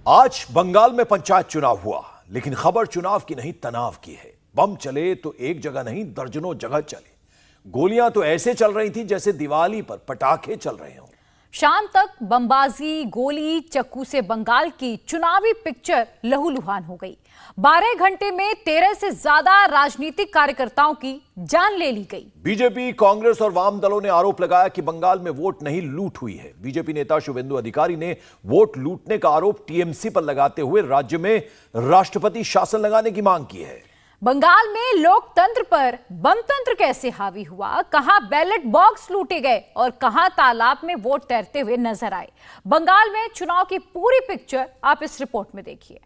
आज बंगाल में पंचायत चुनाव हुआ, लेकिन खबर चुनाव की नहीं तनाव की है। बम चले तो एक जगह नहीं दर्जनों जगह चले। गोलियां तो ऐसे चल रही थी जैसे दिवाली पर पटाखे चल रहे हों। शाम तक बमबाजी, गोली, चक्कू से बंगाल की चुनावी पिक्चर लहूलुहान हो गई। 12 घंटे में 13 से ज्यादा राजनीतिक कार्यकर्ताओं की जान ले ली गई। बीजेपी, कांग्रेस और वाम दलों ने आरोप लगाया कि बंगाल में वोट नहीं लूट हुई है। बीजेपी नेता शुभेंदु अधिकारी ने वोट लूटने का आरोप टीएमसी पर लगाते हुए राज्य में राष्ट्रपति शासन लगाने की मांग की है। बंगाल में लोकतंत्र पर बमतंत्र कैसे हावी हुआ, कहां बैलेट बॉक्स लूटे गए और कहां तालाब में वोट तैरते हुए नजर आए। बंगाल में चुनाव की पूरी पिक्चर आप इस रिपोर्ट में देखिए।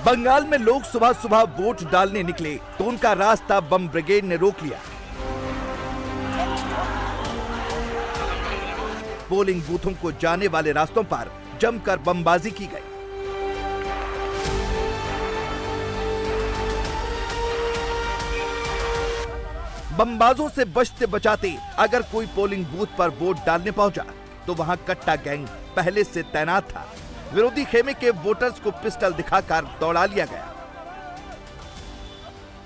बंगाल में लोग सुबह सुबह वोट डालने निकले तो उनका रास्ता बम ब्रिगेड ने रोक लिया। पोलिंग बूथों को जाने वाले रास्तों पर जमकर बमबाजी की गई। बमबाजों से बचते बचाते अगर कोई पोलिंग बूथ पर वोट डालने पहुंचा तो वहां कट्टा गैंग पहले से तैनात था। विरोधी खेमे के वोटर्स को पिस्टल दिखाकर दौड़ा लिया गया।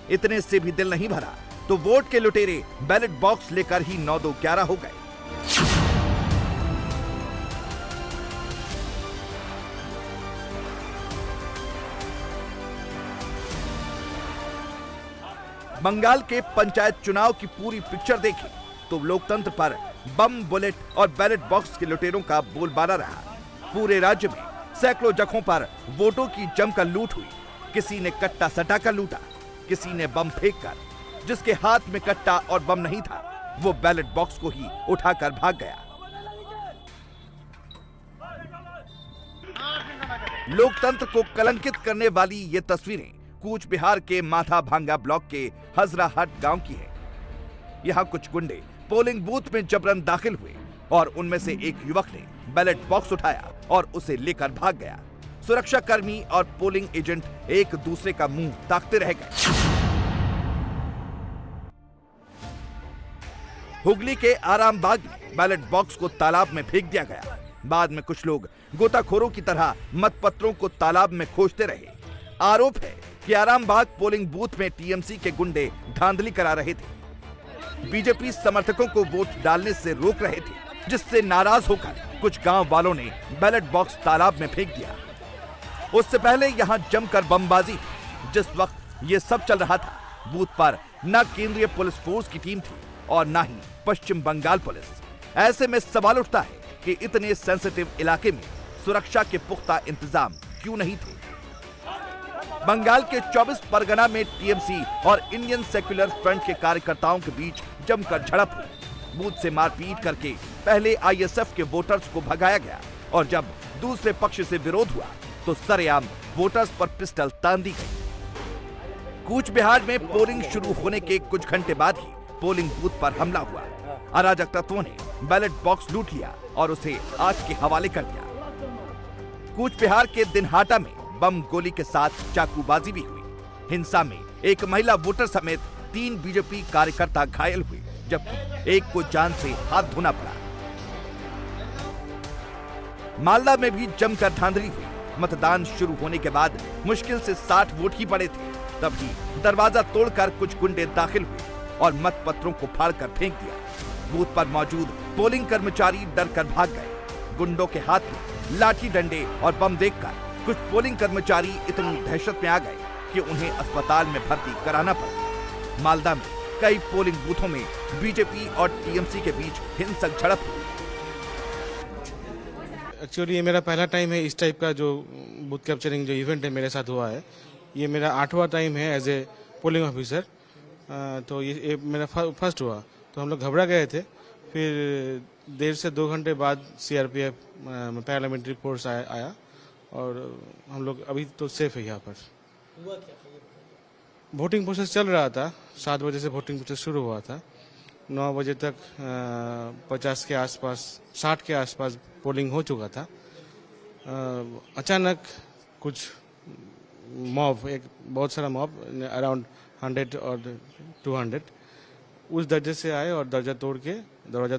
इतने से भी दिल नहीं भरा तो वोट के लुटेरे बैलेट बॉक्स लेकर ही 9-2-11 हो गए। बंगाल के पंचायत चुनाव की पूरी पिक्चर देखी तो लोकतंत्र पर बम, बुलेट और बैलेट बॉक्स के लुटेरों का बोलबाला रहा। पूरे राज्य में सैकड़ों जगहों पर वोटों की जमकर लूट हुई। किसी ने कट्टा सटाकर लूटा, किसी ने बम फेंककर। जिसके हाथ में कट्टा और बम नहीं था वो बैलेट बॉक्स को ही उठाकर भाग गया। लोकतंत्र को कलंकित करने वाली ये तस्वीरें कूच बिहार के माथा भांगा ब्लॉक के हजराहट गांव की है। यहां कुछ गुंडे पोलिंग बूथ में जबरन दाखिल हुए और उनमें से एक युवक ने बैलेट बॉक्स उठाया और उसे लेकर भाग गया। सुरक्षा कर्मी और पोलिंग एजेंट एक दूसरे का मुंह ताकते रह गए। हुगली के आरामबाग में बैलेट बॉक्स को तालाब में फेंक दिया गया। बाद में कुछ लोग गोताखोरों की तरह मतपत्रों को तालाब में खोजते रहे। आरोप है कि आरामबाग पोलिंग बूथ में टीएमसी के गुंडे धांधली करा रहे थे। बीजेपी समर्थकों को वोट डालने से रोक रहे थे, जिससे नाराज होकर कुछ गांव वालों ने बैलेट बॉक्स तालाब में फेंक दिया। उससे पहले यहां जमकर बमबाजी। जिस वक्त ये सब चल रहा था बूथ पर न केंद्रीय पुलिस फोर्स की टीम थी और न ही पश्चिम बंगाल पुलिस। ऐसे में सवाल उठता है कि इतने सेंसिटिव इलाके में सुरक्षा के पुख्ता इंतजाम क्यों नहीं थे। बंगाल के 24 परगना में टीएमसी और इंडियन सेक्युलर फ्रंट के कार्यकर्ताओं के बीच जमकर झड़प हुई। बूथ से मारपीट करके पहले आईएसएफ के वोटर्स को भगाया गया और जब दूसरे पक्ष से विरोध हुआ तो सरेआम वोटर्स पर पिस्टल तान दी गई। कूच बिहार में पोलिंग शुरू होने के कुछ घंटे बाद ही पोलिंग बूथ पर हमला हुआ। अराजक तत्वों ने बैलेट बॉक्स लूट लिया और उसे आग के हवाले कर दिया। कूच बिहार के दिनहाटा में बम, गोली के साथ चाकूबाजी भी हुई। हिंसा में एक महिला वोटर समेत 3 बीजेपी कार्यकर्ता घायल हुए, जबकि एक को जान से हाथ धोना पड़ा। मालदा में भी जमकर धांधली हुई। मतदान शुरू होने के बाद मुश्किल से 60 वोट ही पड़े थे, तभी दरवाजा तोड़कर कुछ गुंडे दाखिल हुए और मतपत्रों को फाड़कर फेंक दिया। बूथ पर मौजूद पोलिंग कर्मचारी डरकर भाग गए। गुंडों के हाथ में लाठी, डंडे और बम देखकर कुछ पोलिंग कर्मचारी इतनी दहशत में आ गए कि उन्हें अस्पताल में भर्ती कराना पड़ा। मालदा में कई पोलिंग बूथों में बीजेपी और टीएमसी के बीच हिंसक झड़प हुई। एक्चुअली ये मेरा पहला टाइम है इस टाइप का जो बूथ कैप्चरिंग जो इवेंट है मेरे साथ हुआ है। ये मेरा 8वां टाइम है एज ए पोलिंग ऑफिसर। तो ये मेरा फर्स्ट हुआ तो हम लोग घबरा गए थे फिर 1.5 से 2 घंटे बाद CRPF पैरामिलिट्री फोर्स आया और हम लोग अभी तो सेफ है यहाँ पर। वोटिंग प्रोसेस चल रहा था, 7 बजे से वोटिंग प्रोसेस शुरू हुआ था। 9 बजे तक 50 के आसपास 60 के आसपास पोलिंग हो चुका था। अचानक कुछ मॉब, एक बहुत सारा मॉब अराउंड 100 और 200 उस दर्जे से आए और दरवाज़ा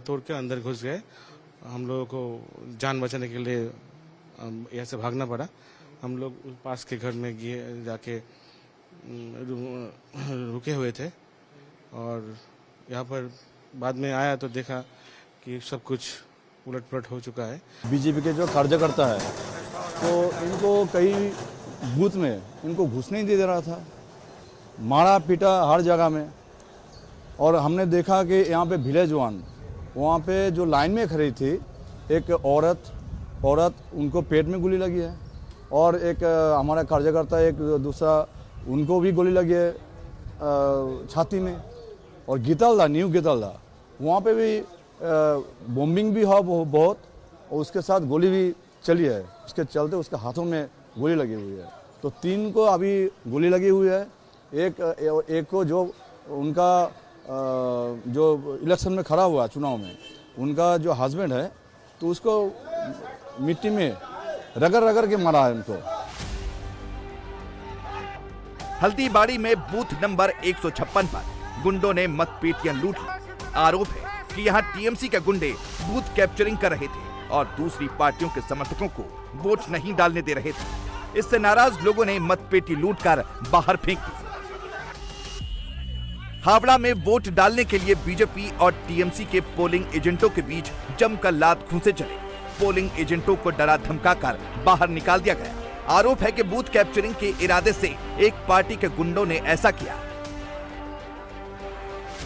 तोड़ के अंदर घुस गए। हम लोगों को जान बचाने के लिए यहाँ से भागना पड़ा। हम लोग पास के घर में जाके रुके हुए थे और यहाँ पर बाद में आया तो देखा कि सब कुछ उलट-पलट हो चुका है। बीजेपी के जो कार्यकर्ता है तो इनको कई बूथ में इनको घुसने नहीं दे रहा था, मारा पीटा हर जगह में। और हमने देखा कि यहाँ पे विलेज वन वहाँ पे जो लाइन में खड़ी थी एक औरत उनको पेट में गोली लगी है और एक हमारा कार्यकर्ता एक दूसरा उनको भी गोली लगी है छाती में। और न्यू गितलदा वहाँ पे भी बॉम्बिंग भी हुआ बहुत और उसके साथ गोली भी चली है। उसके चलते उसके हाथों में गोली लगी हुई है। तो 3 को अभी गोली लगी हुई है। एक को जो उनका जो इलेक्शन में खड़ा हुआ चुनाव में उनका जो हस्बैंड है तो उसको मिट्टी में रगड़ के मारा है उनको। हल्दीबाड़ी में बूथ नंबर 156 पर गुंडों ने मतपेटियां लूट ली। आरोप है कि यहां टीएमसी के गुंडे बूथ कैप्चरिंग कर रहे थे और दूसरी पार्टियों के समर्थकों को वोट नहीं डालने दे रहे थे। इससे नाराज लोगों ने मतपेटी लूटकर बाहर फेंक दी। हावड़ा में वोट डालने के लिए बीजेपी और टीएमसी के पोलिंग एजेंटों के बीच जमकर लात घूंसे चले। पोलिंग एजेंटों को डरा धमकाकर बाहर निकाल दिया गया। आरोप है कि बूथ कैप्चरिंग के इरादे से एक पार्टी के गुंडों ने ऐसा किया।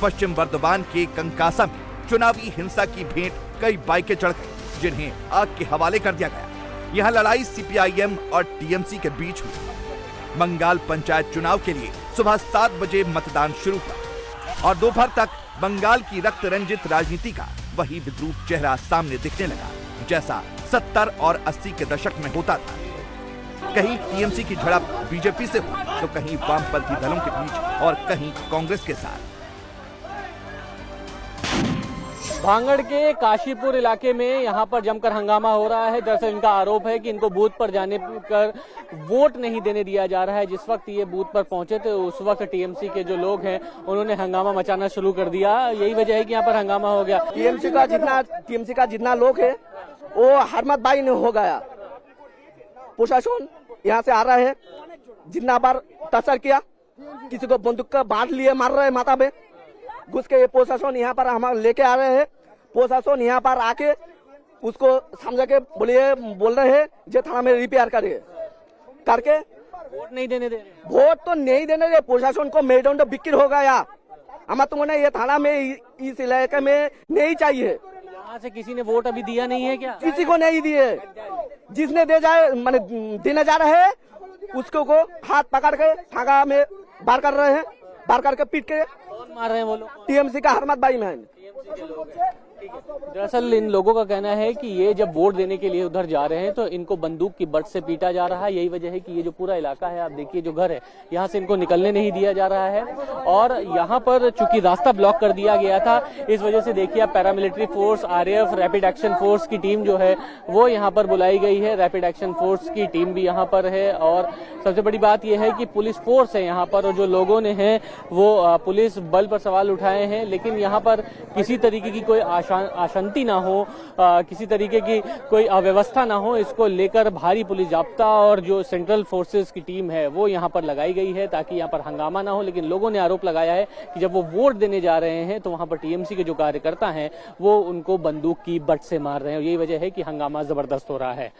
पश्चिम बर्दवान के कंकासा में चुनावी हिंसा की भेंट कई बाइकें चढ़ गई जिन्हें आग के हवाले कर दिया गया। यहां लड़ाई सीपीआईएम और टीएमसी के बीच हुई। बंगाल पंचायत चुनाव के लिए सुबह 7 बजे मतदान शुरू हुआ और दोपहर तक बंगाल की रक्त रंजित राजनीति का वही विद्रूप चेहरा सामने दिखने लगा जैसा 70 और 80 के दशक में होता था। कहीं टीएमसी की झड़प बीजेपी से हुई तो कहीं वामपंथी दलों के बीच और कहीं कांग्रेस के साथ। भांगड़ के काशीपुर इलाके में यहाँ पर जमकर हंगामा हो रहा है। दरअसल इनका आरोप है कि इनको बूथ पर जाने कर वोट नहीं देने दिया जा रहा है। जिस वक्त ये बूथ पर पहुंचे थे उस वक्त टीएमसी के जो लोग हैं उन्होंने हंगामा मचाना शुरू कर दिया। यही वजह है कि यहाँ पर हंगामा हो गया। टीएमसी का जितना लोग है वो हरमत बाई ने हो गया। प्रशासन यहाँ से आ रहा है, जितना बार टचर किया, किसी को बंदूक का बांट लिए मार रहे माथा में घुस के। प्रशासन यहाँ पर हमारे लेके आ रहे हैं। प्रशासन यहाँ पर आके उसको समझा के बोल रहे हैं जो थाना में रिपेयर करके वोट नहीं देने दे रहे। वोट तो नहीं देने दे। प्रशासन को मेडन तो बिक्री हो गया। हमें तुमने ये थाना में इस इलाके में नहीं चाहिए। यहाँ से किसी ने वोट अभी दिया नहीं है क्या? किसी को नहीं दिए। जिसने देने जा रहे हैं उसको को हाथ पकड़ के थाना में बार कर रहे हैं। बार करके पीट के मार रहे हैं वो लोग। टीएमसी का हरमत बाई में। दरअसल इन लोगों का कहना है कि ये जब वोट देने के लिए उधर जा रहे हैं तो इनको बंदूक की बट से पीटा जा रहा है। यही वजह है कि ये जो पूरा इलाका है, आप देखिए जो घर है, यहाँ से इनको निकलने नहीं दिया जा रहा है। और यहाँ पर चूंकि रास्ता ब्लॉक कर दिया गया था, इस वजह से देखिए आप paramilitary force, RAF, rapid action force की टीम जो है वो यहाँ पर बुलाई गई है। रैपिड एक्शन फोर्स की टीम भी यहाँ पर है और सबसे बड़ी बात यह है कि पुलिस फोर्स है यहाँ पर। और जो लोगों ने है वो पुलिस बल पर सवाल उठाए हैं, लेकिन यहाँ पर किसी तरीके की कोई अशांति ना हो, किसी तरीके की कोई अव्यवस्था ना हो, इसको लेकर भारी पुलिस जाब्ता और जो सेंट्रल फोर्सेस की टीम है वो यहाँ पर लगाई गई है ताकि यहाँ पर हंगामा ना हो। लेकिन लोगों ने आरोप लगाया है कि जब वो वोट देने जा रहे हैं तो वहां पर टीएमसी के जो कार्यकर्ता हैं वो उनको बंदूक की बट से मार रहे हैं और यही वजह है कि हंगामा जबरदस्त हो रहा है।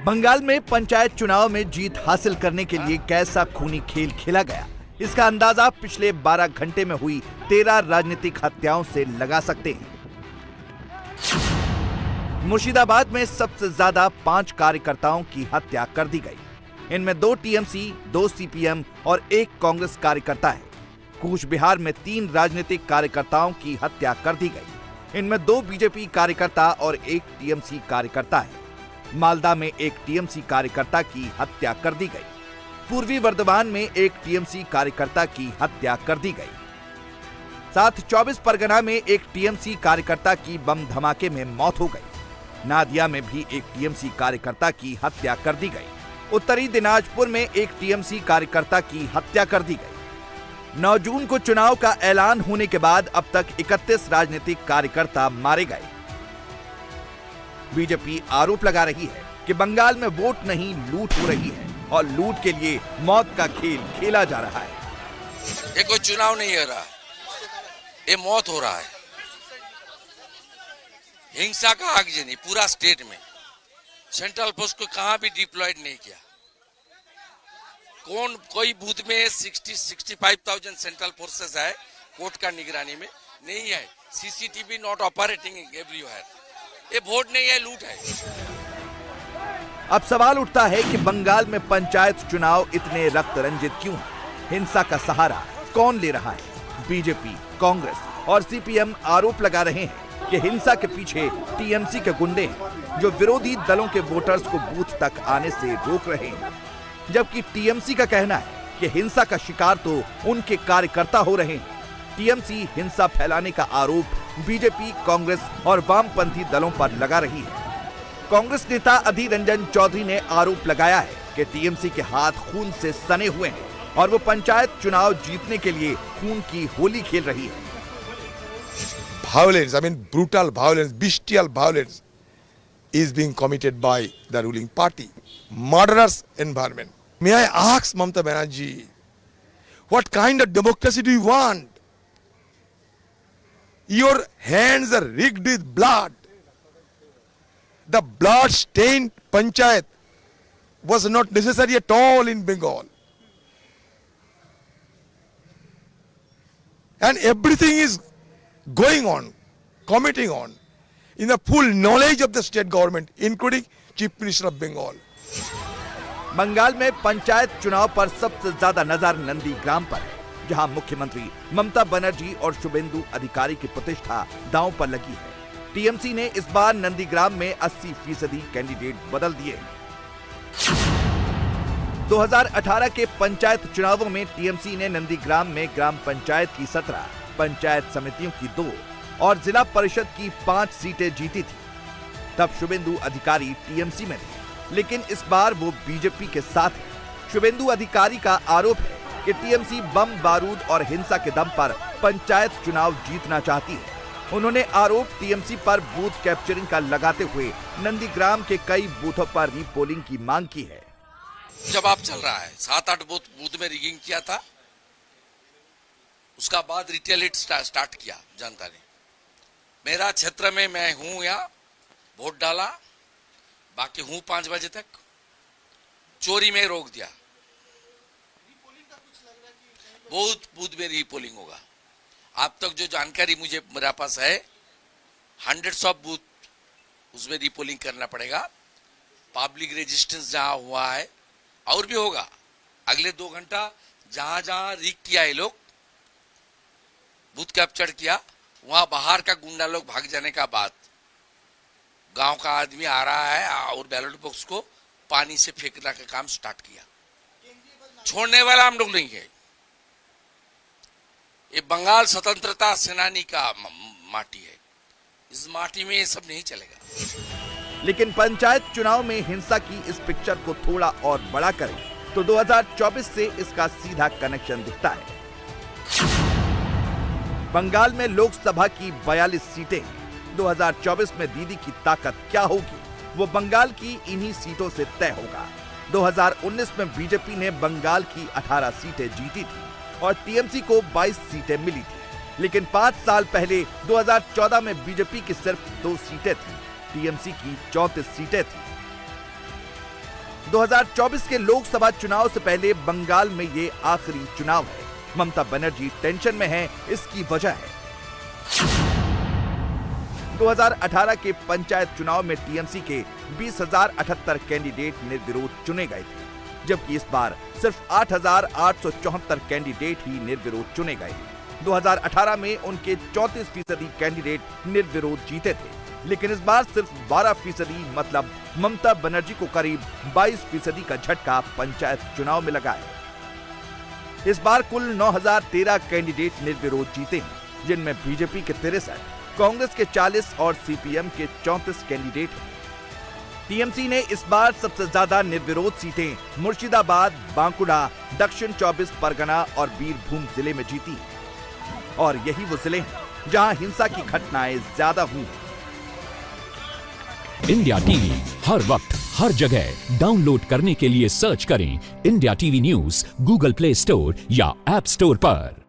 बंगाल में पंचायत चुनाव में जीत हासिल करने के लिए कैसा खूनी खेल खेला गया, इसका अंदाजा पिछले 12 घंटे में हुई 13 राजनीतिक हत्याओं से लगा सकते हैं। मुर्शिदाबाद में सबसे ज्यादा 5 कार्यकर्ताओं की हत्या कर दी गई। इनमें 2 टीएमसी, 2 सीपीएम और 1 कांग्रेस कार्यकर्ता है। कूच बिहार में 3 राजनीतिक कार्यकर्ताओं की हत्या कर दी गई। इनमें 2 बीजेपी कार्यकर्ता और 1 टीएमसी कार्यकर्ता है। मालदा में 1 टीएमसी कार्यकर्ता की हत्या कर दी गई। पूर्वी वर्धमान में 1 टीएमसी कार्यकर्ता की हत्या कर दी गई। साथ 24 परगना में 1 टीएमसी कार्यकर्ता की बम धमाके में मौत हो गई। नादिया में भी 1 टीएमसी कार्यकर्ता की हत्या कर दी गई। उत्तरी दिनाजपुर में 1 टीएमसी कार्यकर्ता की हत्या कर दी गई। 9 जून को चुनाव का ऐलान होने के बाद अब तक 31 राजनीतिक कार्यकर्ता मारे गए। बीजेपी आरोप लगा रही है कि बंगाल में वोट नहीं लूट हो रही है और लूट के लिए मौत का खेल खेला जा रहा है। ये कोई चुनाव नहीं हो रहा, ये मौत हो रहा है। हिंसा का आगजनी पूरा स्टेट में, सेंट्रल फोर्स को कहां भी डिप्लॉयड नहीं किया। कोई बूथ में 65,000 सेंट्रल फोर्सेस है कोर्ट का निगरानी में नहीं है। CCTV not operating everywhere. ये वोट नहीं है, लूट है। अब सवाल उठता है कि बंगाल में पंचायत चुनाव इतने रक्त रंजित क्यों है? हिंसा का सहारा कौन ले रहा है? बीजेपी, कांग्रेस और सीपीएम आरोप लगा रहे हैं कि हिंसा के पीछे टीएमसी के गुंडे हैं जो विरोधी दलों के वोटर्स को बूथ तक आने से रोक रहे हैं, जबकि टीएमसी का कहना है कि हिंसा का शिकार तो उनके कार्यकर्ता हो रहे हैं। टीएमसी हिंसा फैलाने का आरोप बीजेपी, कांग्रेस और वामपंथी दलों पर लगा रही है। कांग्रेस नेता अधीर रंजन चौधरी ने आरोप लगाया है कि टीएमसी के हाथ खून से सने हुए हैं और वो पंचायत चुनाव जीतने के लिए खून की होली खेल रही है। Violence, I mean brutal violence, bestial violence is being committed by the ruling party. Murderous environment. May I ask Mamata Banerjee, what kind of democracy do you want? Your hands are rigged with blood. The blood-stained panchayat was not necessary at all in Bengal. And everything is going on, committing on, in the full knowledge of the state government, including Chief Minister of Bengal. Bengal में पंचायत चुनाव पर सबसे ज्यादा नजर नंदीग्राम पर है, जहां मुख्यमंत्री ममता बनर्जी और शुभेंदु अधिकारी की प्रतिष्ठा दांव पर लगी है। टीएमसी ने इस बार नंदीग्राम में 80% कैंडिडेट बदल दिए हैं। 2018 के पंचायत चुनावों में टीएमसी ने नंदीग्राम में ग्राम पंचायत की 17, पंचायत समितियों की 2 और जिला परिषद की 5 सीटें जीती थी। तब शुभेंदु अधिकारी टीएमसी में थे, लेकिन इस बार वो बीजेपी के साथ है। शुभेंदु अधिकारी का आरोप है कि टीएमसी बम बारूद और हिंसा के दम पर पंचायत चुनाव जीतना चाहती है। उन्होंने आरोप टीएमसी पर बूथ कैप्चरिंग का लगाते हुए नंदीग्राम के कई बूथों पर रीपोलिंग की मांग की है। जब आप चल रहा है 7-8 बूथ में रिगिंग किया था, उसका बाद रिटेलिएट स्टार्ट किया जनता ने। मेरा क्षेत्र में मैं हूं, यहाँ वोट डाला, बाकी हूं 5 बजे तक, चोरी में रोक दिया। बहुत बूथ में रीपोलिंग होगा। अब तक जो जानकारी मेरा पास है 100 ऑफ बूथ उसमें रीपोलिंग करना पड़ेगा। पब्लिक रेजिस्टेंस जहां हुआ है और भी होगा। अगले 2 घंटा जहां जहां रीक किया है लोग, बूथ कैप्चर किया, वहां बाहर का गुंडा लोग भाग जाने का बाद गांव का आदमी आ रहा है और बैलेट बॉक्स को पानी से फेंकने का काम स्टार्ट किया। छोड़ने वाला हम लोग नहीं है। ये बंगाल स्वतंत्रता सेनानी का माटी है। इस माटी में ये सब नहीं चलेगा। लेकिन पंचायत चुनाव में हिंसा की इस पिक्चर को थोड़ा और बड़ा करें तो 2024 से इसका सीधा कनेक्शन दिखता है। बंगाल में लोकसभा की 42 सीटें हैं। 2024 में दीदी की ताकत क्या होगी, वो बंगाल की इन्हीं सीटों से तय होगा। 2019 में बीजेपी ने बंगाल की 18 सीटें जीती थी और टीएमसी को 22 सीटें मिली थी, लेकिन 5 साल पहले 2014 में बीजेपी की सिर्फ 2 सीटें थी, टीएमसी की 34 सीटें थी। 2024 के लोकसभा चुनाव से पहले बंगाल में ये आखिरी चुनाव है। ममता बनर्जी टेंशन में है, इसकी वजह है 2018 के पंचायत चुनाव में टीएमसी के 20,078 कैंडिडेट निर्विरोध चुने गए थे। जबकि इस बार सिर्फ 8,874 कैंडिडेट ही निर्विरोध चुने गए। 2018 में उनके 34% कैंडिडेट निर्विरोध जीते थे, लेकिन इस बार सिर्फ 12% मतलब ममता बनर्जी को करीब 22% का झटका पंचायत चुनाव में लगा है। इस बार कुल 9,013 कैंडिडेट निर्विरोध जीते हैं, जिनमें बीजेपी के 63, कांग्रेस के 40 और सीपीएम के 34 कैंडिडेट हैं। टीएमसी ने इस बार सबसे ज्यादा निर्विरोध सीटें मुर्शिदाबाद, बांकुड़ा, दक्षिण 24 परगना और बीरभूम जिले में जीती, और यही वो जिले हैं जहां हिंसा की घटनाएं ज्यादा हुई। इंडिया टीवी हर वक्त हर जगह डाउनलोड करने के लिए सर्च करें India TV news Google play store या ऐप स्टोर पर।